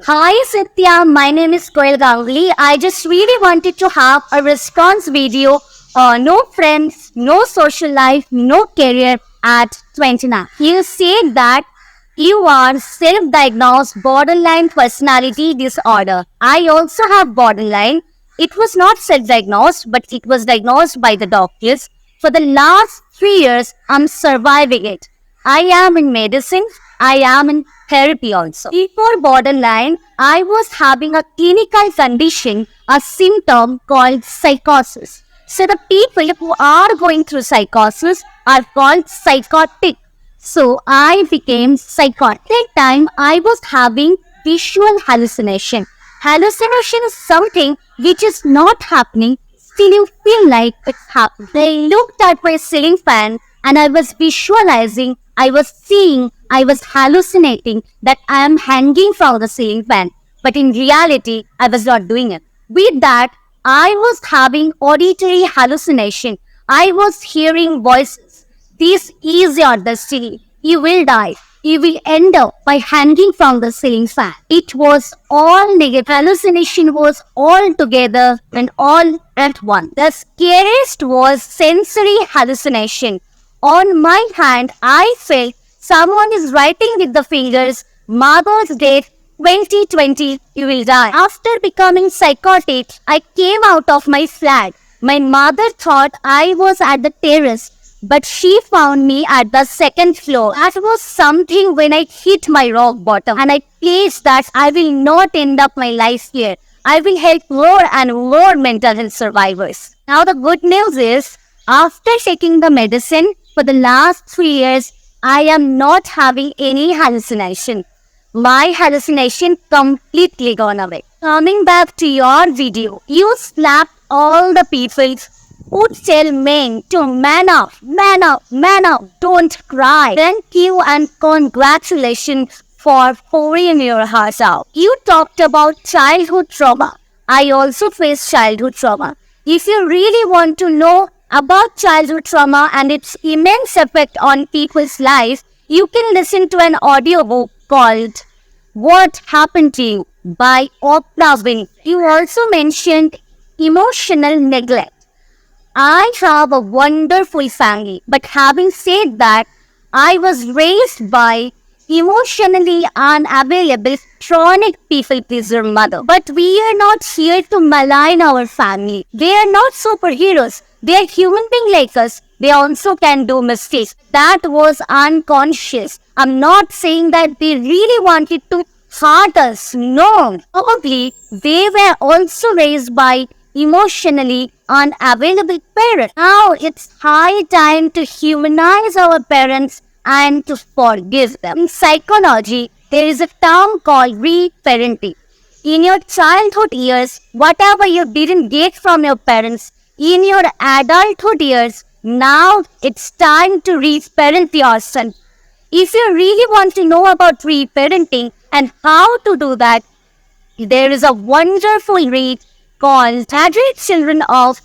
Hi Satya, my name is Koel Ganguly. I just really wanted to have a response video. No friends, no social life, no career at 29. You said that you are self-diagnosed borderline personality disorder. I also have borderline. It was not self-diagnosed, but it was diagnosed by the doctors. For the last 3 years, I'm surviving it. I am in medicine. I am in therapy also. Before borderline, I was having a clinical condition, a symptom called psychosis. So the people who are going through psychosis are called psychotic. So I became psychotic. At that time, I was having visual hallucination. Hallucination is something which is not happening, still you feel like it's happening. I looked at my ceiling fan and I was visualizing, I was seeing, I was hallucinating that I am hanging from the ceiling fan. But in reality, I was not doing it. With that, I was having auditory hallucination. I was hearing voices. This is your destiny. You will die. You will end up by hanging from the ceiling fan. It was all negative. Hallucination was all together and all at once. The scariest was sensory hallucination. On my hand, I felt someone is writing with the fingers, Mother's Day 2020, you will die. After becoming psychotic, I came out of my flat. My mother thought I was at the terrace, but she found me at the second floor. That was something when I hit my rock bottom and I placed that I will not end up my life here. I will help more and more mental health survivors. Now the good news is, after taking the medicine for the last 3 years, I am not having any hallucination. My hallucination completely gone away. Coming back to your video, you slapped all the people who tell men to man up, man up, man up, don't cry. Thank you and congratulations for pouring your heart out. You talked about childhood trauma. I also faced childhood trauma. If you really want to know about childhood trauma and its immense effect on people's lives, you can listen to an audiobook called What Happened to You by Oprah Winfrey. You also mentioned emotional neglect. I have a wonderful family, but having said that, I was raised by emotionally unavailable, chronic people pleaser mother. But we are not here to malign our family. They are not superheroes. They are human beings like us. They also can do mistakes. That was unconscious. I'm not saying that they really wanted to hurt us. No. Probably they were also raised by emotionally unavailable parents. Now it's high time to humanize our parents and to forgive them. In psychology, there is a term called reparenting. In your childhood years, whatever you didn't get from your parents, in your adulthood years, now it's time to reparent yourself. If you really want to know about reparenting and how to do that, there is a wonderful read called Adult Children of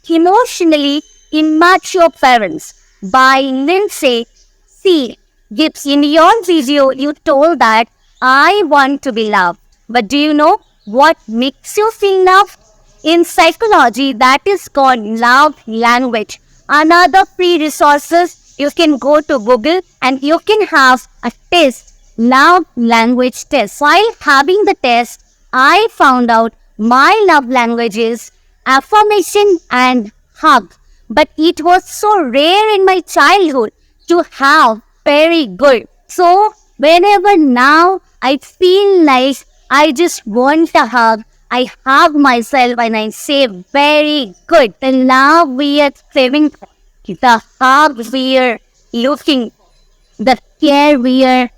Emotionally Immature Parents by Lindsay C. Gibbs. In your video, you told that I want to be loved. But do you know what makes you feel loved? In psychology, that is called love language. Another free resources, you can go to Google and you can have a test, love language test. While having the test, I found out my love language is affirmation and hug. But it was so rare in my childhood to have very good. So whenever now I feel like I just want a hug, I hug myself and I say very good. The love we are craving for, the hug we are looking for, the care we are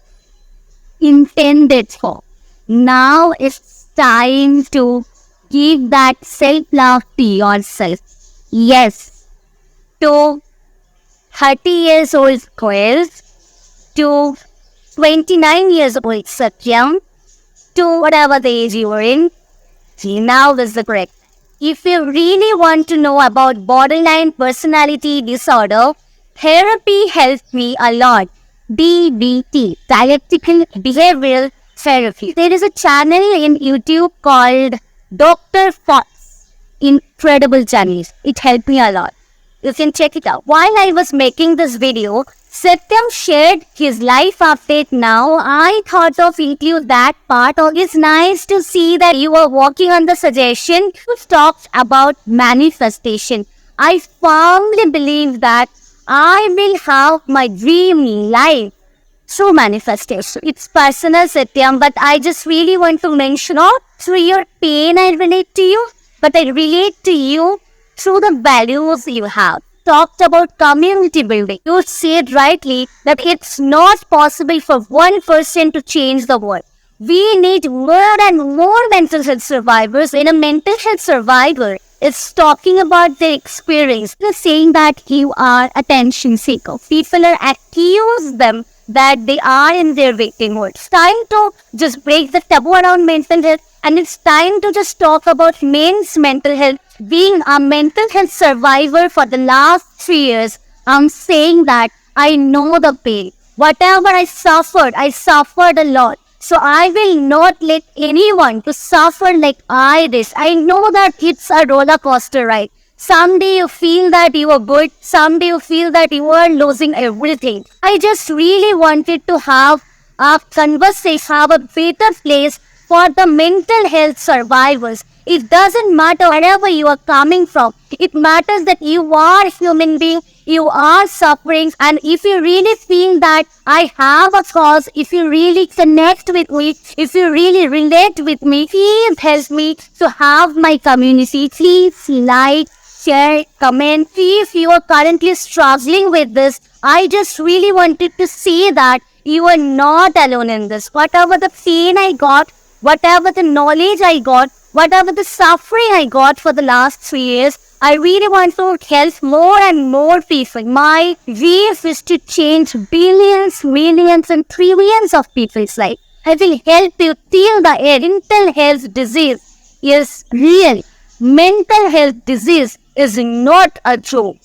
intended for. Now it's time to give that self-love to yourself. Yes, to 30 years old Koel, to 29 years old Satyam, to whatever the age you are in, now is the correct. If you really want to know about borderline personality disorder, therapy helped me a lot. DBT, Dialectical Behavioral therapy. There is a channel in YouTube called Dr. Fox. Incredible channel. It helped me a lot. You can check it out. While I was making this video, Satyam shared his life update now. I thought of include that part. Oh, it's nice to see that you are working on the suggestion to talk about manifestation. I firmly believe that I will have my dream life through manifestation. It's personal, Satyam, but I just really want to mention, not through your pain I relate to you, but I relate to you through the values you have. Talked about community building. You said rightly that it's not possible for one person to change the world. We need more and more mental health survivors. When a mental health survivor is talking about their experience, they're saying that you are attention seeker. People are accuse them that they are in their victim mode. It's time to just break the taboo around mental health, and it's time to just talk about men's mental health. Being a mental health survivor for the last 3 years, I'm saying that I know the pain. Whatever I suffered a lot. So I will not let anyone to suffer like I did. I know that it's a roller coaster ride. Someday you feel that you are good. Someday you feel that you are losing everything. I just really wanted to have a conversation, have a better place for the mental health survivors. It doesn't matter wherever you are coming from. It matters that you are a human being, you are suffering, and if you really feel that I have a cause, if you really connect with me, if you really relate with me, please help me to have my community. Please like, share, comment. If you are currently struggling with this, I just really wanted to say that you are not alone in this. Whatever the pain I got, whatever the knowledge I got, whatever the suffering I got for the last 3 years, I really want to help more and more people. My wish is to change billions, millions, and trillions of people's life. I will help you till the end. Mental health disease is real. Mental health disease is not a joke.